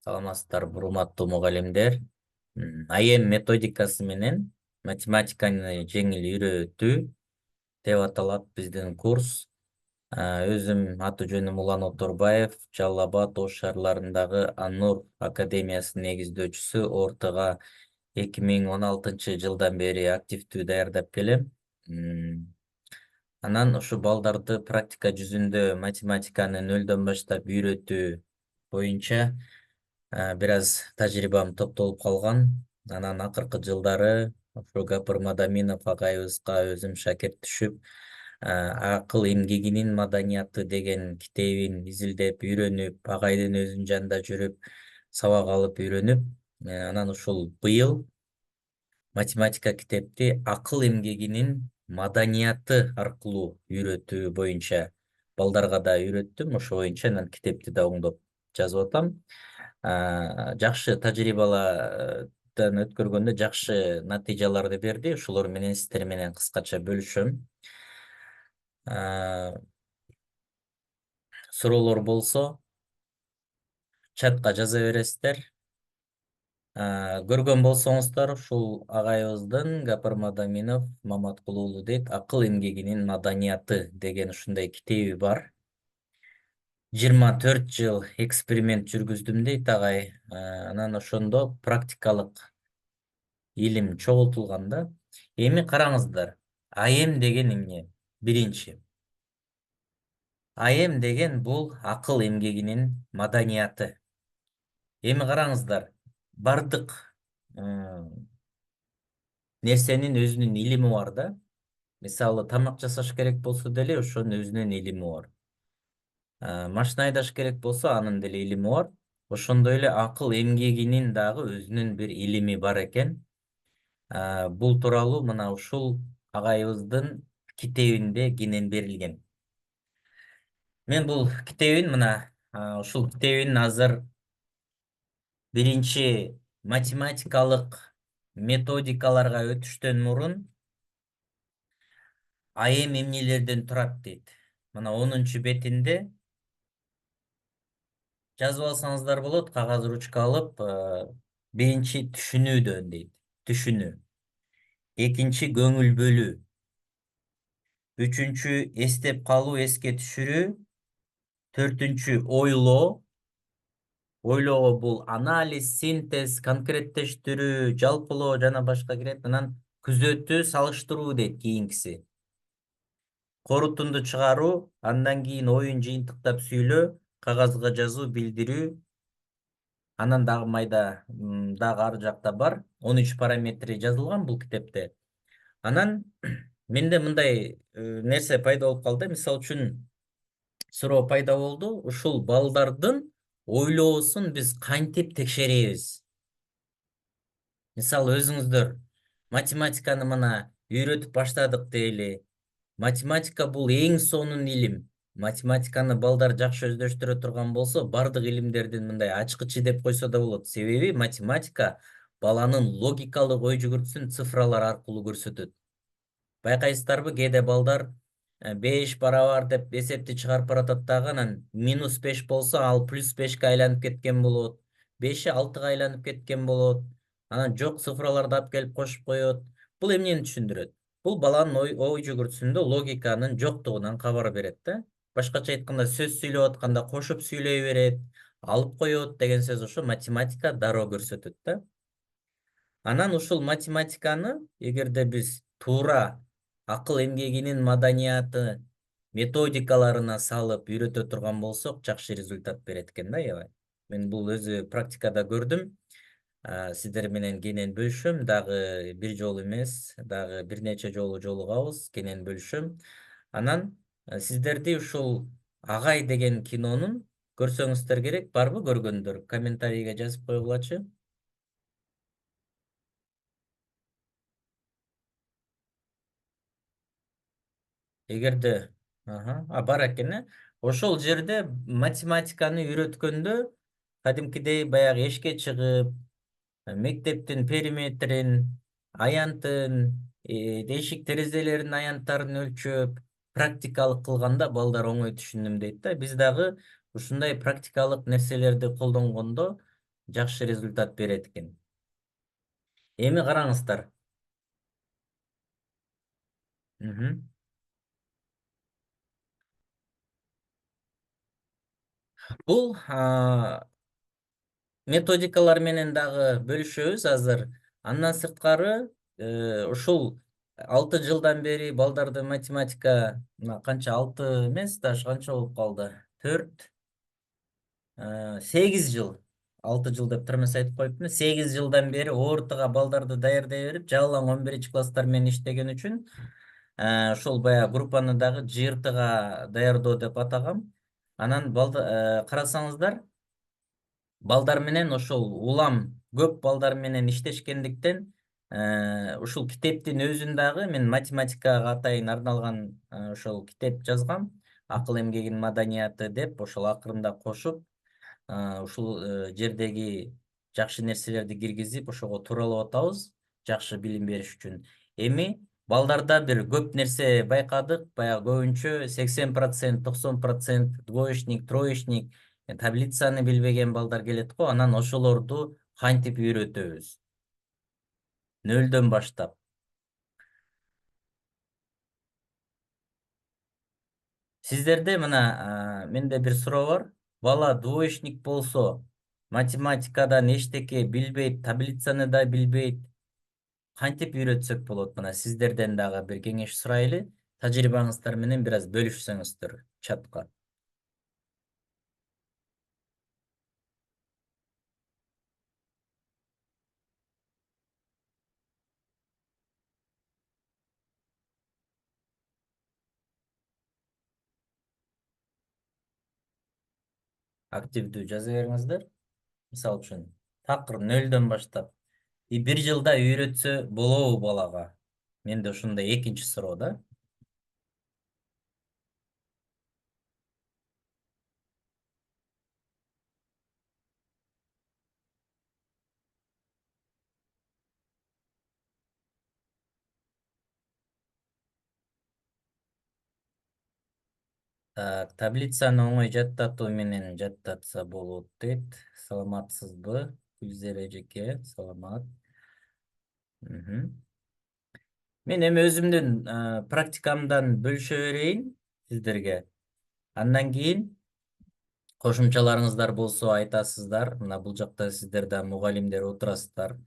Саламатсыздар, урматтуу мугалимдер. АЕМ методикасы менен математиканы жеңил үйрөтүү деп аталат биздин курс. Өзүм аты жөнүм Улан Оторбаев, Жалал Абад Ош шаарларындагы Анур академиясынын негиздөөчүсү. Ортого 2016 жылдан бери активдүү даярдап келем. Анан ушу балдарды практика жүзүндө математиканы нөлдөн баштап үйрөтүү боюнча бир аз тажрыйбам топтолуп калган. Анан акыркы жылдары ошо Гапыр Мадаминов агайыбызга өзүм шакирт түшүп, Акыл эмгегинин маданияты деген китебин изилдеп, үйрөнүп, агайдын өзүнүн жанында жүрүп, сабак алып үйрөнүп, анан ушул быйыл математика китепти акыл эмгегинин маданияты аркылуу үйрөтүү боюнча балдарга да үйрөттүм. Ошо боюнча анан китепти да оңдоп жазып атам. Жакшы тажрыйбалардан өткөргөндө жакшы натыйжаларды берди. Ушулор менен сиздер менен кыскача бөлүшөм. Суроолор болсо чатка жаза бересиздер. Көргөн болсоңуздар, ушул агайыбыздын Гапыр Мадаминов Маматкул уулу дейт, Акыл эмгегинин маданияты деген ушундай китеби бар. 24 жыл эксперимент жүргүздүм дейт агай. Анан ошондо практикалык илим чогултулган да. Эми караңыздар, АЭМ деген эмне? Биринчи, АЭМ деген бул акыл эмгегинин маданияты. Эми караңыздар, бардык нерсенин өзүнүн илими бар да. Мисалы, тамак жасаш керек болсо деле ошонун өзүнүн илими бар. Машина айдаш керек болсо анын деле илими бар. Ошондой эле акыл эмгегинин дагы өзүнүн бир илими бар экен. Бул тууралуу мына ушул агайыбыздын китебинде кенен берилген. Мен бул китебин ушул китебин азыр биринчи математикалык методикаларга өтүштөн мурун АЭМ эмнелерден турат дейт. Мына 10-чу бетинде жазып алсаңыздар болот, кагаз ручка алып, биринчи түшүнүүдөн дейт. Түшүнүү. Экинчи көңүл бөлүү. Үчүнчү эстеп калуу, эске түшүрүү. Төртүнчү ойлоо. Ойлоо бул анализ, синтез, конкреттештирүү, жалпылоо жана башка кирет. Анан күзөтүү, салыштыруу дейт кийинкиси. Корутунду чыгаруу, андан кийин оюн жыйынтыктап сүйлөө, кагазга жазуу, билдирүү. Анан дагы майда дагы ар жакта бар. 13 параметри жазылган бул китепте. Анан менде мындай нерсе пайда болуп калды. Мисалы үчүн суроо пайда болду. Ушул балдардын ойлоосун биз кантип текшеребиз? Мисалы, өзүңүздөр математиканы мына үйрөтүп баштадык дейли. Математика бул эң сонун илим. Математиканы балдар жакшы өздөштүрө турган болсо, бардык илимдердин мындай ачкычы деп койсо да болот. Себеби математика баланын логикалык ой жүгүртүүсүн цифралар аркылуу көрсөтөт. Байкайсыздарбы, кээде балдар 5 барабар деп эсепти чыгарып баратат дагы, анан -5 болсо, ал +5ке айланып кеткен болот. 5 6га айланып кеткен болот. Анан жок цифраларды алып келип кошуп коет. Бул эмнени түшүндүрөт? Бул баланын ой жүгүртүүсүндө логиканын жоктугунан кабар берет да. Башкача айтканда, сөз сүйлөп атканда кошуп сүйлөй берет, алып коет деген сөз. Ошо математика дароо көрсөтөт да. Анан ушул математиканы эгерде биз туура акыл эмгегинин маданияты методикаларына салып үйрөтө турган болсок, жакшы результат берет экен да, аябай. Мен бул өзү практикада көрдүм. Сиздер менен кенен бөлүшөм, дагы бир жолу эмес, дагы бир нече жолу жолугабыз, кенен бөлүшөм. Анан сиздерди ушул Агай деген кинонун көрсөңүздөр керек. Барбы көргөндөр? Комментарийге жазып койгулачы. Эгерде бар экен, ошол жерде математиканы үйрөткөндө кадимкидей баягы эшикке чыгып, мектептин периметрин, аянтын, эшик терезелеринин аянттарын өлчөп, практикалык кылганда балдар оңой түшүндүм дейт да. Биз дагы ушундай практикалык нерселерди колдонгондо жакшы результат берет экен. Эми караңыздар. Мгм. Бул методикалар менен дагы бөлүшөбүз азыр. Андан сырткары ушул 6 жылдан бери балдарды математика мына канча 6 эмес, даже канча болуп калды? 4, 8 жыл. 6 жыл деп тырмыш айтып коюптмун. 8 жылдан бери ОРТга балдарды даярдай берип, жалаң 11-класстар менен иштеген үчүн ошол баягы группаны дагы ЖРТга даярдоо деп атагам. Анан карасаңыздар, балдар менен ошол улам көп балдар менен иштешкендиктен ушул китептин өзүн дагы мен математикага атайын арналган ошол китеп жазгам. Акыл эмгегинин маданияты деп ошол акырында кошуп, ушул жердеги жакшы нерселерди киргизип, ошого тууралап атабыз, жакшы билим бериш үчүн. Эми балдарда бир көп нерсе байкадык. Баягы көбүнчө 80%, 90% двоечник, троечник, таблицаны билбеген балдар келет го. Анан ошолорду кантип үйрөтөбүз? Нөлдөн баштап. Сиздерде мына менде бир суроо бар. Бала двоечник болсо, математикадан эчтеке билбейт, таблицаны да билбейт. Кантип үйрөтсөк болот? Мына сиздерден дагы бир кеңеш сурайлы. Тажрыйбаңыздар менен бир аз бөлүшсөңүздөр чатка. Активдүү жаза бериңиздер. Мисалы үчүн такыр нөлдөн баштап. И 1 жылда үйрөтсө болобу балага? Менде ушундай экинчи суроо да. Так, таблицаны оңой жаттатуу менен жаттатса болот дейт. Саламатсызбы? Гүлзер эжеке, саламат. Мгм. Мен эми өзүмдүн практикамдан бөлүшө берейин сиздерге. Андан кийин кошумчаларыңыздар болсо айтасыздар. Мына бул жакта сиздер да мугалимдер отурасыздар.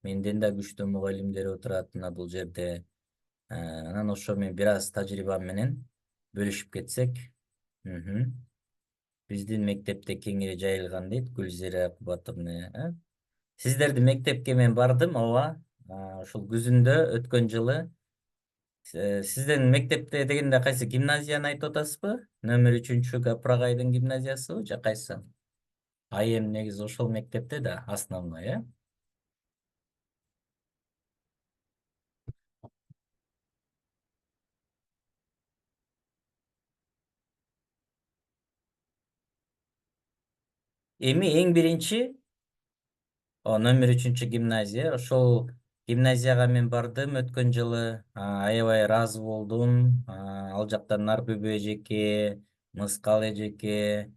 Менден да күчтүү мугалимдер отурат мына бул жерде. Анан ошо мен бир аз тажрыйбам менен бөлүшүп кетсек. Мгм. Биздин мектепте кеңири жайылган дейт Гүлзира Кубатовна. Сиздердин мектепке мен бардым, ооба. Ушул күзүндө өткөн жылы. Сиздин мектепте дегенде кайсы гимназияны айтып атасызбы? Номер 3-чү Гапрагайдын гимназиясыбы же кайсы? Айым негизи ошол мектепте да основной, э? Эми эң биринчи номер 3-чү гимназия. Ошол гимназияга мен бардым өткөн жылы. Аябай ыраазы болдум. Ал жакта Нарбүбү эжеке, Мыскал эжеке,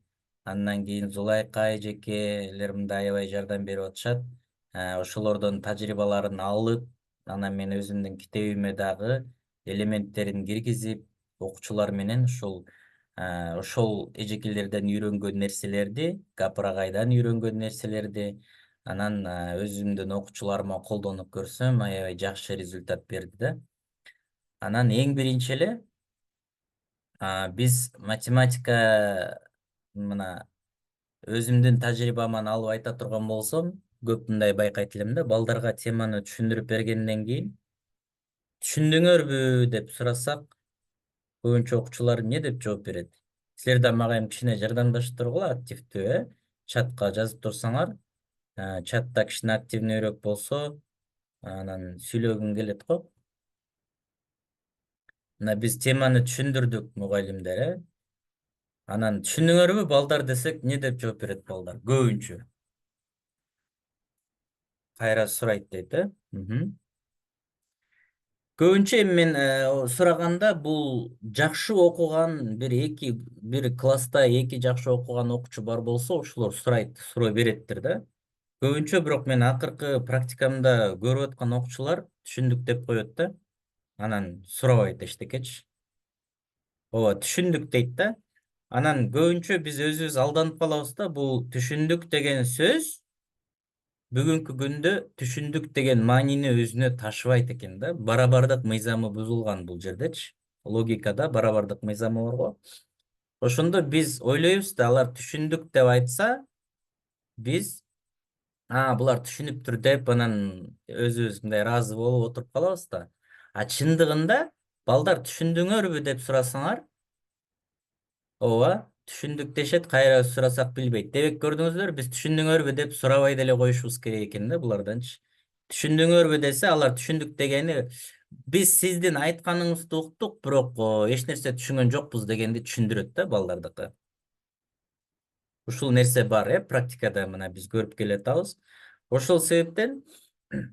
андан кийин Зулайка эжекелер мында аябай жардам берип атышат. Ошолордун тажрыйбаларын алып, анан мен өзүмдүн китебиме дагы элементтерин киргизип, окуучулар менен ошол эжекелерден үйрөнгөн нерселерди, Гапырагайдан үйрөнгөн нерселерди анан өзүмдүн окуучуларыма колдонуп көрсөм, аябай жакшы результат берди да. Анан эң биринчи эле биз математика мына өзүмдүн тажрыйбаман алып айта турган болсом, көп мындай байкайт элем да, балдарга теманы түшүндүрүп бергенден кийин түшүндүңөрбү деп сурасак, көбүнчө окуучулар эмне деп жооп берет? Силер да мага эми кичине жардамдашып тургула, активдүү, чатка жазып турсаңар, чатта кичине активнүүрөөк болсо, анан сүйлөгүм келет го. Мына биз теманы түшүндүрдүк, мугалимдер, Анан түшүндүңөрбү балдар десек, эмне деп жооп берет балдар? Көбүнчө. Кайра сурайт дейт, Көбүнчө эми мен сураганда бул жакшы окуган бир класста эки жакшы окуган окуучу бар болсо, ошолор сурайт, суроо береттир да. Көбүнчө бирок мен акыркы практикамда көрүп аткан окуучулар түшүндүк деп коет да. Анан сурабайт эчтекечи. Ооба, түшүндүк дейт да. Анан көбүнчө биз өзүбүз алданып калабыз да, бул түшүндүк деген сөз бүгүнкү күндө түшүндүк деген маанини өзүнө ташыбайт экен да. Барабардык мыйзамы бузулган бул жердечи. Логикада барабардык мыйзамы бар го. Ошондо биз ойлойбуз да, алар түшүндүк деп айтса, биз булар түшүнүптүр деп анан өзүбүз мындай ыраазы болуп отуруп калабыз да. А чындыгында балдар түшүндүңөрбү деп сурасаңар, ооба, түшүндүк дешет, кайра сурасак билбейт. Демек көрдүңүздөр, биз түшүндүңөрбү деп сурабай деле коюшубуз керек экен да буларданчы. Түшүндүңөрбү десе, алар түшүндүк дегени биз сиздин айтканыңызды уктук, бирок эч нерсе түшүнгөн жокпуз дегенди түшүндүрөт да балдардыкы. Ушул нерсе бар, практикада мына биз көрүп келатабыз. Ошол себептен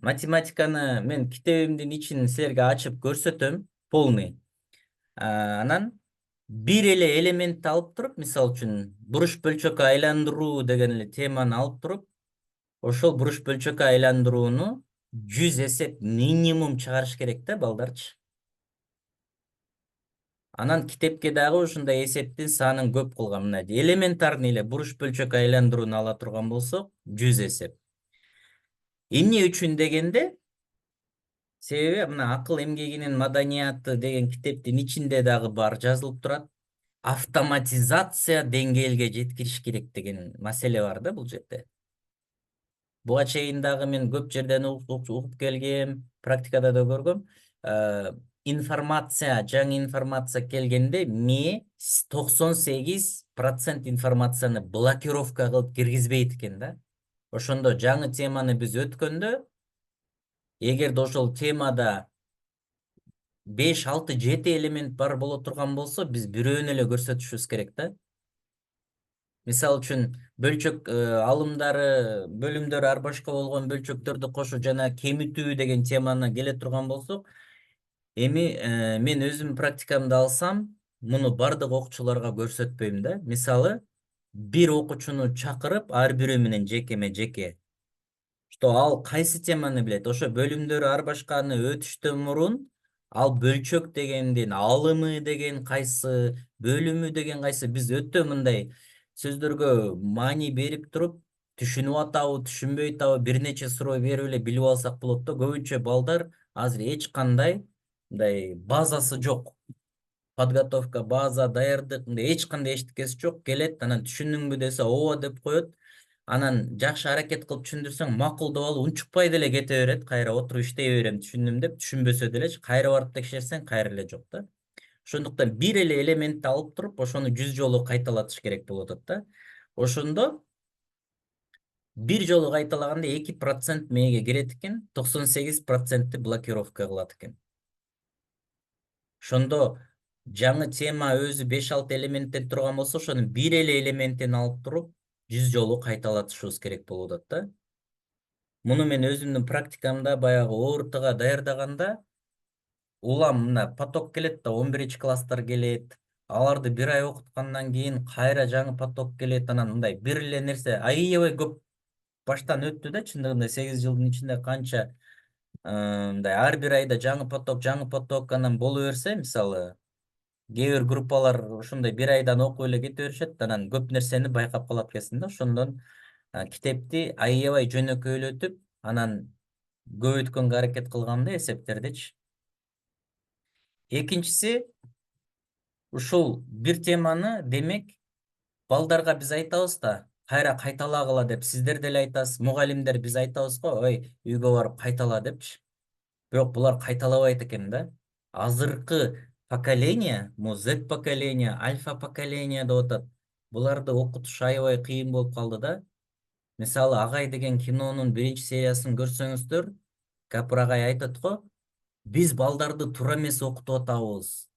математиканы мен китебимдин ичин силерге ачып көрсөтөм, полный. Анан бир эле элементти алып туруп, мисалы үчүн буруш бөлчөккө айландыруу деген эле теманы алып туруп, ошол буруш бөлчөккө айландырууну 100 эсеп минимум чыгарыш керек да балдарчы. Анан китепке дагы ушундай эсептин санын көп кылган. Мына элементарный эле буруш бөлчөккө айландырууну ала турган болсок, 100 эсеп. Эмне үчүн дегенде, себеби мына акыл эмгегинин маданияты деген китептин ичинде дагы бар жазылып турат. Автоматизация деңгээлге жеткириш керек деген маселе бар да бул жерде. Буга чейин дагы мен көп жерден угуп келгем, практикада да көргөм. Информация, жаңы информация келгенде мээ 98% информацияны блокировка кылып киргизбейт экен да. Ошондо жаңы теманы биз өткөндө, эгерде ошол темада 5, 6, 7 элемент бар боло турган болсо, биз бирөөнү эле көрсөтүшүбүз керек да. Мисалы үчүн бөлчөк алымдары, бөлүмдөрү ар башка болгон бөлчөктөрдү кошуу жана кемитүү деген теманы келе турган болсок, эми мен өзүм практикамды алсам, муну бардык окуучуларга көрсөтпөйм да. Мисалы, бир окуучуну чакырып, ар бирөө менен жекеме жеке, что ал кайсы теманы билет, ошо бөлүмдөрү ар башканы өтүштөн мурун ал бөлчөк дегендин алымы деген кайсы, бөлүмү деген кайсы, биз өтө мындай сөздөргө маани берип туруп, түшүнүп атабы, түшүнбөй атабы, бир нече суроо берип эле билип алсак болот да. Көбүнчө балдар азыр эч кандай мындай базасы жок. Подготовка, база, даярдык, мындай эч кандай эчтекеси жок. Келет, анан түшүндүңбү десе, ооба деп коет. Анан жакшы аракет кылып түшүндүрсөң, макулдап алып, унчукпай деле кете берет, кайра отуруп иштей берем түшүндүм деп, түшүнбөсө делечи, кайра барып текшерсең, кайра эле жок да. Ошондуктан бир эле элементти алып туруп, ошону 100 жолу кайталатыш керек болуп атат да. Ошондо бир жолу кайталаганда 2% мээге кирет экен, 98%ти блокировка кылат экен. Ошондо жаңы тема өзү 5-6 элементтен турган болсо, ошонун бир эле элементин алып туруп 100 жолу кайталатышыбыз керек болуп атат да. Муну мен өзүмдүн практикамда баягы ОРТга даярдаганда улам мына поток келет да, 11-класстар келет. Аларды бир ай окуткандан кийин кайра жаңы поток келет, анан мындай бир эле нерсе аябай көп баштан өттү да, чындыгында 8 жылдын ичинде канча мындай ар бир айда жаңы поток анан боло берсе, мисалы, кээ бир группалар ушундай бир айдан окуп эле кете беришет, анан көп нерсени байкап калат экенсиң да. Ошондон китепти аябай жөнөкөйлөтүп, анан көп өткөнгө аракет кылгам да эсептердичи. Экинчиси, ушул бир теманы демек балдарга биз айтабыз да, кайра кайталагыла деп, сиздер деле айтасыз, мугалимдер биз айтабыз го, ой, үйгө барып кайтала депчи. Бирок булар кайталабайт экен да. Азыркы поколение, Z поколение, альфа поколение деп атат. Буларды окутуш аябай кыйын болуп калды да. Мисалы, Агай деген кинонун биринчи сериясын көрсөңүздөр, Капыр агай айтат го, биз балдарды туура эмес окутуп атабыз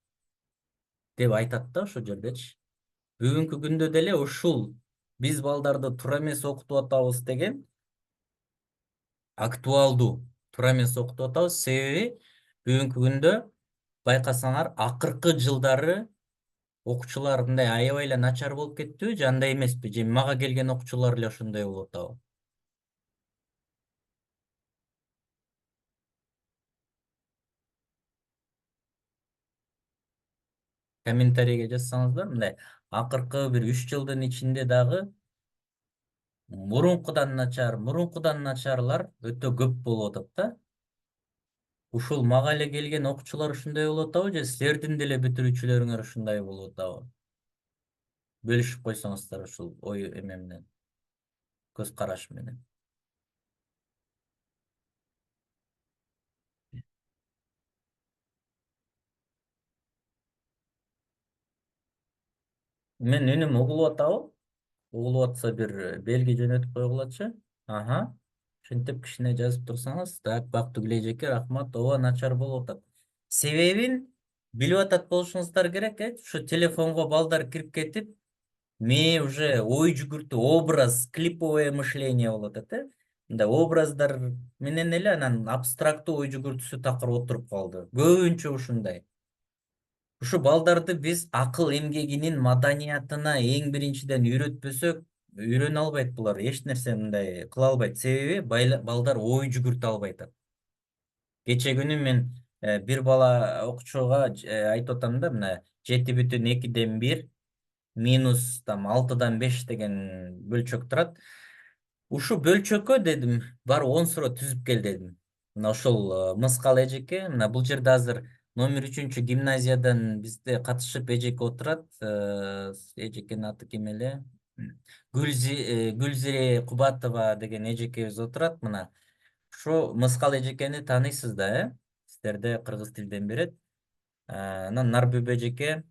деп айтат да ошол жердечи. Бүгүнкү күндө деле ушул биз балдарды туура эмес окутуп атабыз деген актуалдуу. Туура эмес окутуп атабыз, себеби бүгүнкү күндө байкасаңар, акыркы жылдары окуучулар мындай аябай эле начар болуп кеттиби же андай эмеспи, же мага келген окуучулар эле ошондой болуп атабы? комментарийге жазсаңыздар мындай: акыркы бир 3 жылдын ичинде дагы мурункудан начарлар өтө көп болуп атат да. Ушул мага эле келген окуучулар ушундай болуп атабы, же силердин деле бүтүрүүчүлөрүңөр ушундай болуп атабы? Бөлүшүп койсоңуздар ушул ой эме менен, көз караш менен. Мен үнүм угулуп атабы? Угулуп атса бир белги жөнөтүп койгулачы. Аха. Ошентип кичине жазып турсаңыз. Так, Бактыгүл эжеке, рахмат. Ооба, начар болуп атат. Себебин билип атат болушуңуздар керек, Ушу телефонго балдар кирип кетип, уже ой жүгүртүү, образ, клиповое мышление болуп атат, Мындай образдар менен эле анан абстрактуу ой жүгүртүүсү такыр отуруп калды. Көбүнчө ушундай. Ушу балдарды биз акыл эмгегинин маданиятына эң биринчиден үйрөтпөсөк, үйрөнө албайт булар. Эч нерсе мындай кыла албайт. Себеби балдар ой жүгүртө албай атат. Кече күнү мен бир бала окуучуга айтып атам да, мына 7,2 минус там 6,5 деген бөлчөк турат. Ушу бөлчөккө дедим, бар 10 суроо түзүп кел дедим. Мына ошол мыскал эжеке, мына бул жерде азыр номер 3 гимназиядан бизде катышып эжеке отурат. Эжекенин аты ким эле? Гүлзире Кубатова деген эжекебиз отурат мына. Ушу мыскал эжекени тааныйсыз да, Сиздерде кыргыз тилден берет. Анан Нарбүбө эжеке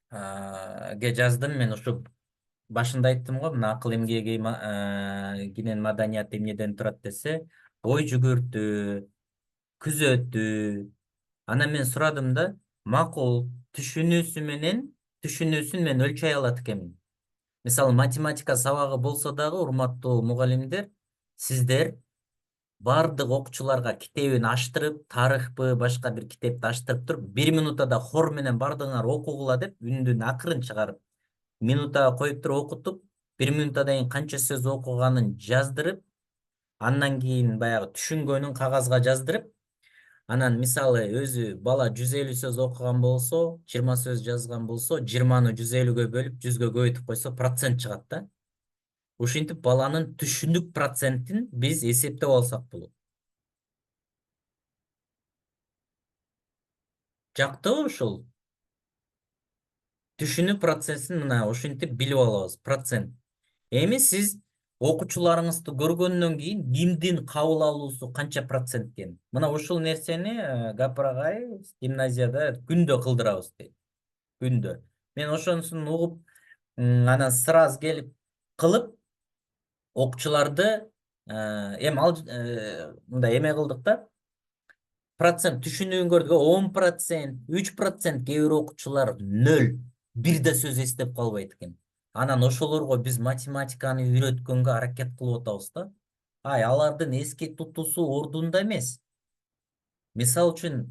ге жаздым мен, ушу башында айттым го, мына акыл эмгеги гинен маданият эмнеден турат десе, ой жүгүртүү, күзөтүү. Анан мен сурадым да, макул түшүнүүсүн мен өлчөй алат экенмин. Мисалы математика сабагы болсо дагы, урматтуу мугалимдер, сиздер бардык окуучуларга китебин аштырып, тарыхпы, башка бир китепти аштырып туруп, 1 минутада хор менен бардыгыңар окугула деп, үндүн акырын чыгарып, минутага коюп туруп окутуп, 1 минутадан кийин канча сөз окуганын жаздырып, андан кийин баягы түшүнгөнүн кагазга жаздырып, анан мисалы өзү бала 150 сөз окуган болсо, 20 сөз жазган болсо, 20-ны 150-гө бөлүп, 100-гө көбөйтүп койсо процент чыгат да. Ушинтип баланын түшүнүк процентин биз эсептеп алсак болот. Жактыбы ушул? Түшүнүк процессин мына ушинтип билип алабыз, процент. Эми сиз окуучуларыңызды көргөндөн кийин кимдин кабыл алуусу канча процент экен? Мына ушул нерсени Гапар агай гимназияда күндө кылдырабыз дейт. Күндө. Мен ошонусун угуп, анан сразу келип кылып, окуучуларды эми ал мындай эме кылдык да. Процент түшүнүүн көрдүк, 10%, 3%, кээ бир окуучулар 0, бир да сөз эстеп калбайт экен. Анан ошолорго биз математиканы үйрөткөнгө аракет кылып атабыз да. Алардын эске тутуусу ордунда эмес. Мисал үчүн,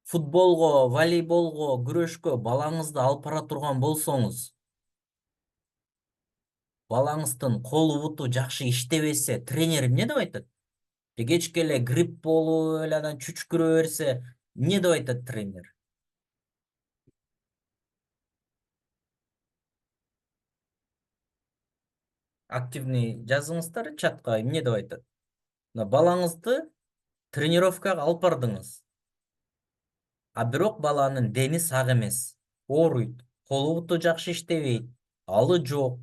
футболго, волейболго, күрөшкө балаңызды алып бара турган болсоңуз, балаңыздын колу буту жакшы иштебесе, тренер эмне деп айтат? Кечке эле грипп болуп эле анан чүчкүрө берсе, эмне деп айтат тренер? Активный жазыңыздар чатка, эмне деп айтат? Балаңызды тренировкага алып бардыңыз. Бирок баланын дени сак эмес. Ооруйт, колу буту жакшы иштебейт, алы жок.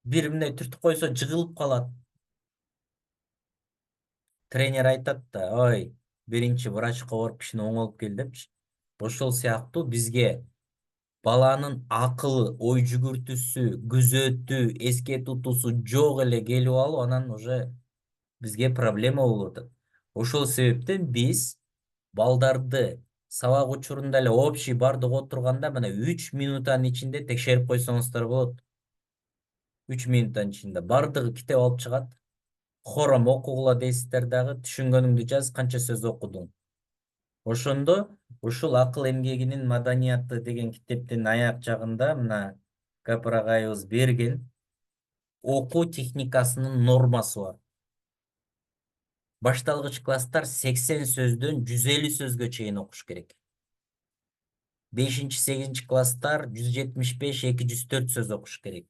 Бир мындай түртүп койсо жыгылып калат. Тренер айтат да, ой, биринчи врачка барып кичине оңолуп кел депчи. Ошол сыяктуу бизге баланын акылы, ой жүгүртүүсү, күзөтүү, эске тутуусу жок эле келип алып, анан уже бизге проблема болуп атат. Ошол себептен биз балдарды сабак учурунда эле общий бардыгы отурганда мына 3 минутанын ичинде текшерип койсоңуздар болот. 3 минуттан ичинде бардыгы китеп алып чыгат. Хором окугула дейсиздер дагы, түшүнгөнүңдү жаз, канча сөз окудуң. Ошондо ушул акыл эмгегинин маданияты деген китептин аяк жагында мына Гапар агайыбыз берген окуу техникасынын нормасы бар. Башталгыч класстар 80 сөздөн 150 сөзгө чейин окуш керек. 5-8 класстар 175 204 сөз окуш керек.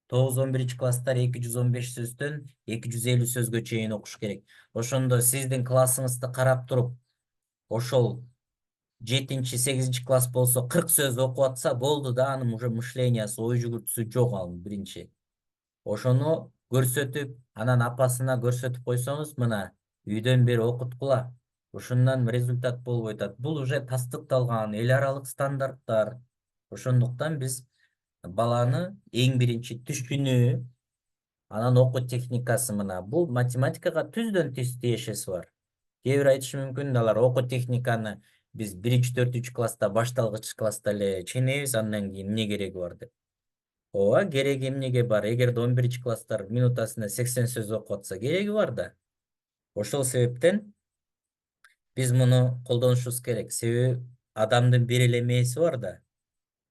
9-11 класстар 215 сөздөн 250 сөзгө чейин окуш керек. Ошондо сиздин классыңызды карап туруп, ошол 7-8 класс болсо 40 сөз окуп атса болду да, анын уже мышлениясы, ой жүгүртүүсү жок анын биринчи. Ошону көрсөтүп, анан апасына көрсөтүп койсоңуз, мына үйдөн бери окуткула. Ошондон результат болуп атат. Бул уже тастыкталган эл аралык стандарттар. Ошондуктан биз баланы эң биринчи түшүнүү, анан окуу техникасы мына. Бул математикага түздөн түз тиешеси бар. Кээ бир айтышы мүмкүн, алар окуу техниканы биз 1-4 класста, башталгыч класста эле ченебиз, андан кийин эмне кереги бар деп. Ооба, кереги эмнеге бар? Эгерде 11 класстар минутасына 80 сөз окуп атса, кереги бар да. Ошол себептен биз муну колдонушубуз керек. Себеби адамдын бир эле мээси бар да.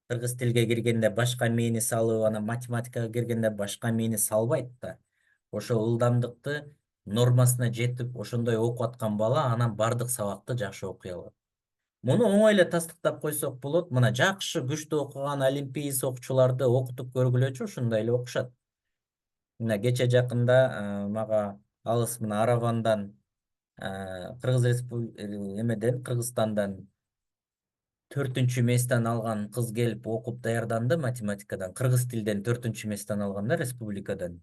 Кыргыз тилге киргенде башка мээни салып, анан математикага киргенде башка мээни салбайт да. Ошол ылдамдыкты нормасына жетип, ошондой окуп аткан бала анан бардык сабакты жакшы окуй алат. Муну оңой эле тастыктап койсок болот. Мына жакшы күчтүү окуган олимпиец окуучуларды окутуп көргүлөчү, ушундай эле окушат. Мына кече жакында мага алыс мына Аравандан, эмеден, Кыргызстандан 4-месттен алган кыз келип окуп даярданды математикадан. Кыргыз тилден 4-месттен алган да, республикадан.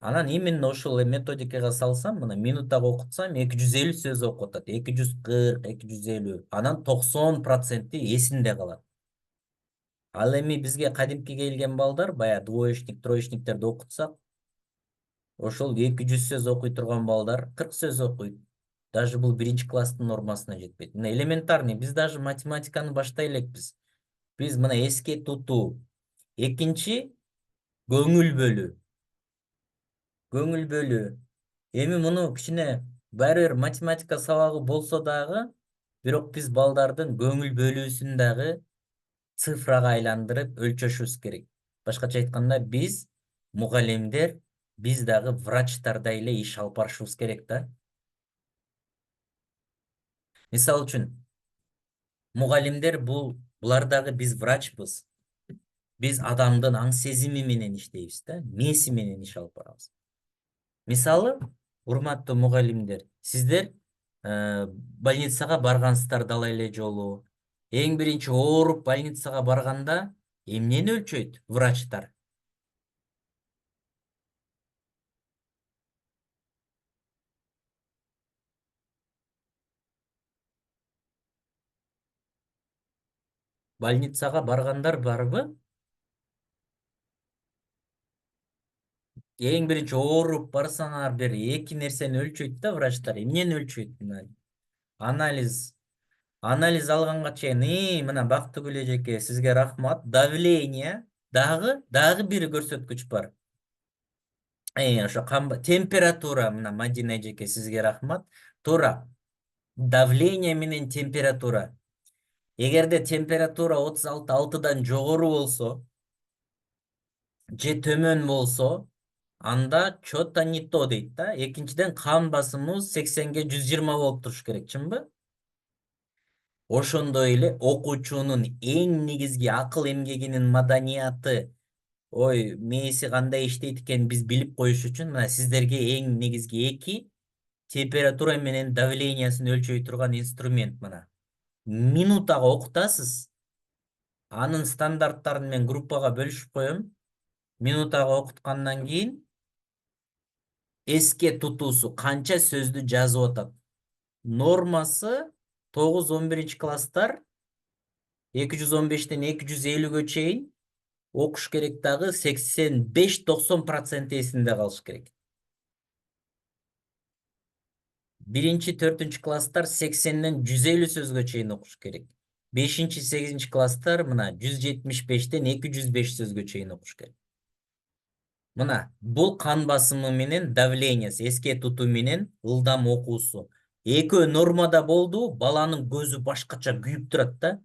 Анан именно ошол методикага салсам, мына минуттага окутсам 250 сөз окуп атат. 240, 250. Анан 90% эсинде калат. Ал эми бизге кадимки келген балдар, баягы двоечник, троечниктерди окутсак, ошол 200 сөз окуй турган балдар 40 сөз окуйт. Даже бул биринчи класстын нормасына жетпейт. Мына элементарный, биз даже математиканы баштай элекпиз. Биз мына эске тутуу. Экинчи көңүл бөлүү. Көңүл бөлүү. Эми муну кичине баары бир математика сабагы болсо дагы, бирок биз балдардын көңүл бөлүүсүн дагы цифрага айландырып өлчөшүбүз керек. Башкача айтканда, биз мугалимдер, биз дагы врачтардай эле иш алып барышыбыз керек да. Мисалы үчүн, мугалимдер булар дагы биз врачпыз. Биз адамдын аң сезими менен иштейбиз да, мээси менен иш алып барабыз. Мисалы, урматтуу мугалимдер, сиздер больницага баргансыздар дала эле жолу. Эң биринчи ооруп больницага барганда эмнени өлчөйт врачтар? Больницага баргандар барбы? Эң биринчи ооруп барсаңар бир эки нерсени өлчөйт да врачтар. Эмнени өлчөйт? Анализ. Анализ алганга чейин, мына Бактыгүл эжеке, сизге рахмат. Давление дагы бир көрсөткүч бар. Ошо температура, мына Мадина эжеке, сизге рахмат. Туура. Давление менен температура. Эгерде температура 36,6-дан жогору болсо, же төмөн болсо, анда что-то не то дейт да. Экинчиден, кан басымыбыз 80-ге 120 болуп туруш керек, чынбы? Ошондой эле окуучунун эң негизги акыл эмгегинин маданияты, ой, мээси кандай иштейт экен биз билип коюш үчүн мына сиздерге эң негизги эки температура менен давлениясын өлчөй турган инструмент мына. Минутага окутасыз. Анын стандарттарын мен группага бөлүшүп коем. Минутага окуткандан кийин эске тутуусу канча сөздү жазып атат. Нормасы 9-11 класстар 215-тен 250-гө чейин окуш керек, дагы 85-90% эсинде калыш керек. 1-4 класстар 80-ден 150 сөзгө чейин окуш керек. 5-8 класстар мына 175-тен 205 сөзгө чейин окуш керек. Мына бул кан басымы менен давлениясы, эске тутуу менен ылдам окуусу. Экөө нормада болду, баланын көзү башкача күйүп турат да.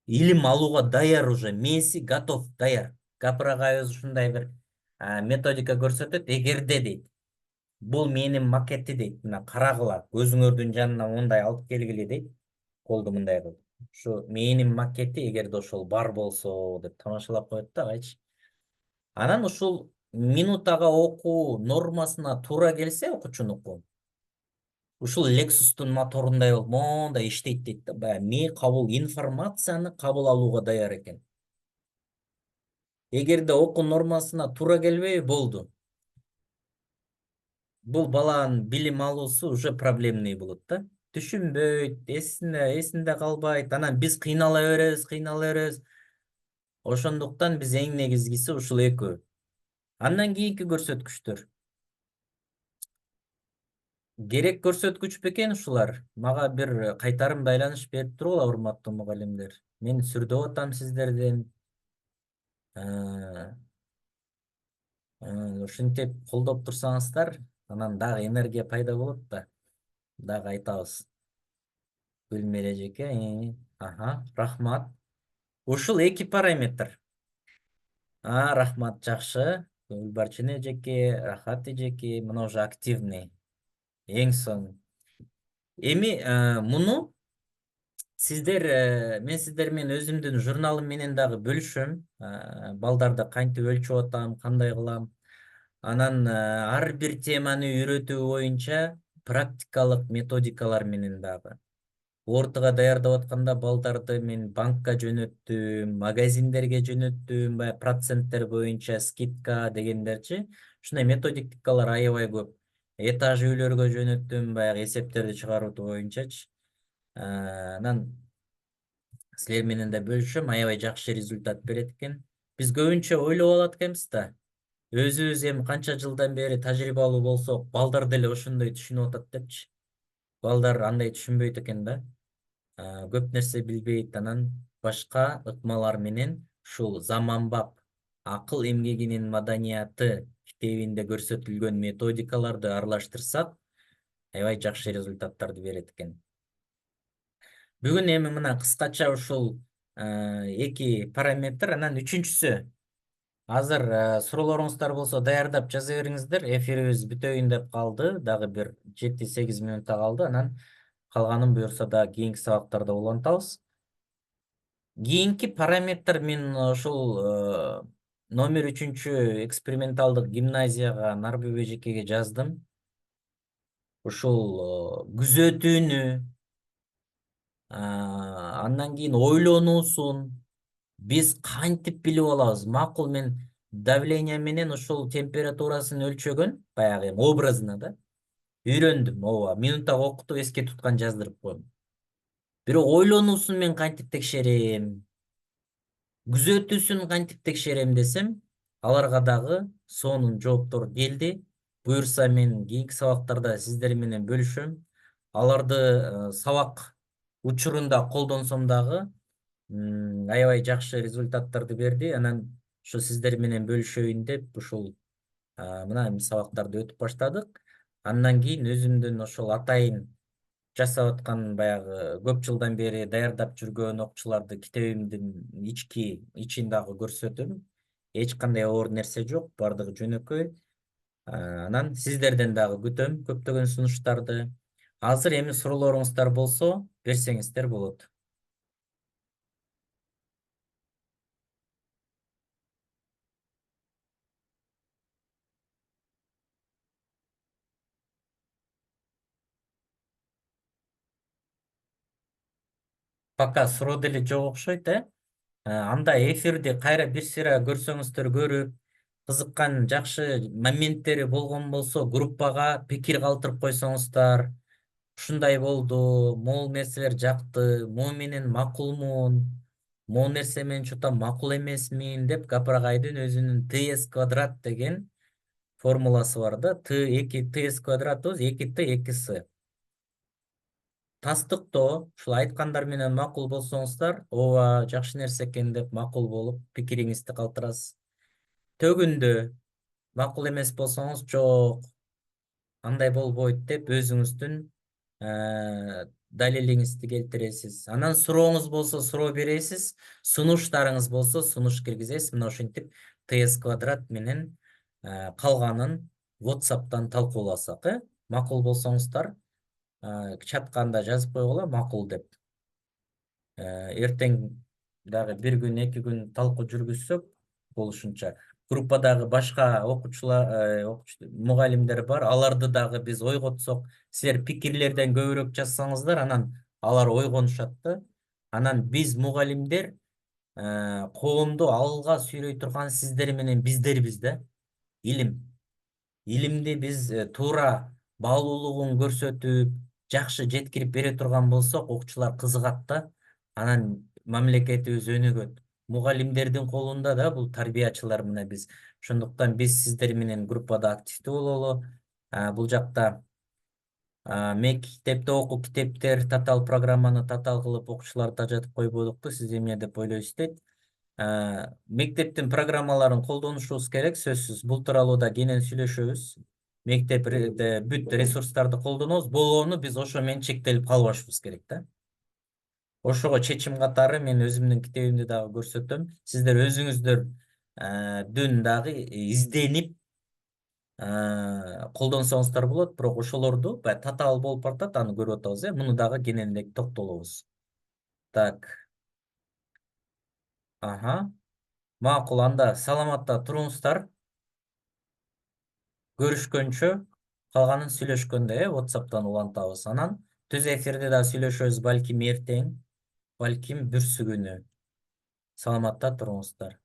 Илим алууга даяр уже, мээси готов, даяр. Гапыр агайыбыз ушундай бир методика көрсөтөт, эгерде дейт. Бул менин макети дейт, мына карагыла, көзүңөрдүн жанына мындай алып келгиле дейт. Колду мындай кылып. Ушу мээнин макети эгерде ошол бар болсо деп тамашалап коет да, кайчы. Анан ушул минутага окуу нормасына туура келсе окуучунуку, ушул Lexustун моторундай болуп моундай иштейт дейт да. Баягы мээ кабыл информацияны кабыл алууга даяр экен. Эгерде окуу нормасына туура келбей болду. Бул баланын билим алуусу уже проблемный болот да. Түшүнбөйт, эсинде калбайт. Анан биз кыйнала беребиз, кыйнала беребиз. Ошондуктан биз эң негизгиси ушул экөө. Андан кийинки көрсөткүчтөр. Керек көрсөткүч бекен ушулар. Мага бир кайтарым байланыш берип тургула, урматтуу мугалимдер. Мен сүрдөп атам сиздерден. Э, Ушинтип колдоп турсаңыздар, анан дагы энергия пайда болот да. Дагы айтабыз. Гүлмира эжеке, аха, рахмат. Ушул эки параметр. Рахмат, жакшы. Гүлбарчын эжеке, рахат эжеке, мына уже активный. Эң соң. Эми муну мен сиздер менен өзүмдүн журналым менен дагы бөлүшөм. Балдарды кантип өлчөп атам, кандай кылам. Анан ар бир теманы үйрөтүү боюнча практикалык методикалар менен дагы. Ортага даярдап атканда балдарды мен банкка жөнөттүм, магазиндерге жөнөттүм, баягы проценттер боюнча скидка дегендерчи. Ушундай методикалар аябай көп. Этаж үйлөргө жөнөттүм, баягы эсептерди чыгаруу боюнчачы. Анан силер менен да бөлүшөм, аябай жакшы результат берет экен. Биз көбүнчө ойлоп алат экенбиз да. Өзүбүз эми канча жылдан бери тажрыйбалуу болсок, балдар деле ошондой түшүнүп атат депчи. Балдар андай түшүнбөйт экен да. Көп нерсе билбейт. Анан башка ыкмалар менен ушул заманбап акыл эмгегинин маданияты китебинде көрсөтүлгөн методикаларды аралаштырсак, аябай жакшы результаттарды берет экен. Бүгүн эми мына кыскача ушул эки параметр, анан үчүнчүсү. Азыр суроолоруңуздар болсо даярдап жаза бериңиздер. Эфирибиз бүтөйүн деп калды. Дагы бир 7-8 минутта калды. Анан калганын буюрса да кийинки сабактарда улантабыз. Кийинки параметр, мен ушул номер 3 эксперименталдык гимназияга Нарбүб эжекеге жаздым. Ушул күзөтүүнү, андан кийин ойлонуусун биз кантип билип алабыз? Макул, мен давление менен ушул температурасын өлчөгөн, баягы образына да үйрөндүм. Ооба, минуттага окутуп эске туткан жаздырып койдум. Бирок ойлонуусун мен кантип текшерем? Күзөтүүсүн кантип текшерем десем, аларга дагы сонун жооптору келди. Буюрса мен кийинки сабактарда сиздер менен бөлүшөм. Аларды сабак учурунда колдонсом дагы аябай жакшы результаттарды берди. Анан ушу сиздер менен бөлүшөйүн деп ушул мына сабактарды өтүп баштадык. Андан кийин өзүмдүн ошол атайын жасап аткан, баягы көп жылдан бери даярдап жүргөн окуучуларды китебимдин ичин дагы көрсөтөм. Эч кандай оор нерсе жок, баардыгы жөнөкөй. Анан сиздерден дагы күтөм көптөгөн сунуштарды. Азыр эми суроолоруңуздар болсо берсеңиздер болот. Пока суроо деле жок окшойт, анда эфирди кайра бир сыйра көрсөңүздөр, көрүп, кызыккан жакшы моменттери болгон болсо группага пикир калтырып койсоңуздар. Ушундай болду, могул нерселер жакты, могу менен макулмун, могу нерсе менен чота макул эмесмин деп Капрагайдын өзүнүн ТС квадрат деген формуласы бар да. Т2 ТС квадрат 2Т 2С. Тастыктоо, ушул айткандар менен макул болсоңуздар, ооба, жакшы нерсе экен деп макул болуп, пикириңизди калтырасыз. Төгүндө макул эмес болсоңуз, жок, андай болбойт деп өзүңүздүн далилиңизди келтиресиз. Анан сурооңуз болсо суроо бересиз, сунуштарыңыз болсо сунуш киргизесиз. Мына ошентип ТС квадрат менен калганын WhatsApp'тан талкууласак, макул болсоңуздар, чатканда жазып койгула макул деп. Эртең дагы бир күн, 2 күн талкуу жүргүзсөк болушунча, группадагы башка окуучулар, мугалимдер бар. Аларды дагы биз ойготсок, силер пикирлерден көбүрөөк жазсаңыздар, анан алар ойгонушат да. Анан биз мугалимдер коомду алга сүйрөй турган сиздер менен биздербиз да. Илим. Илимди биз туура баалуулугун көрсөтүп, жакшы жеткирип бере турган болсок, окуучулар кызыгат да. Анан мамлекетибиз өнүгөт. Мугалимдердин колунда да бул тарбиячылар мына биз. Ошондуктан биз сиздер менен группада активдүү бололу. Бул жакта мектепте окуу китептер, татаал программаны татаал кылып окуучуларды тажатып койбодукту. Сиз эмне деп ойлойсуз дейт. Мектептин программаларын колдонушубуз керек, сөзсүз. Бул тууралуу да кенен сүйлөшөбүз. Мектепте бүт ресурстарды колдонобуз. Болгону биз ошо менен чектелип калбашыбыз керек да. Ошого чечим катары мен өзүмдүн китебимди дагы көрсөтөм. Сиздер өзүңүздөр дүн дагы изденип колдонсоңуздар болот, бирок ошолорду баягы татаал болуп баратат, аны көрүп атабыз Муну дагы кененирээк токтолобуз. Так. Макул, анда саламатта туруңуздар. Көрүшкөнчө, калганын сүйлөшкөндө, WhatsApp'тан улантабыз. Анан түз эфирде да сүйлөшөбүз, балким эртең, балким бүрсү күнү. Саламатта туруңуздар.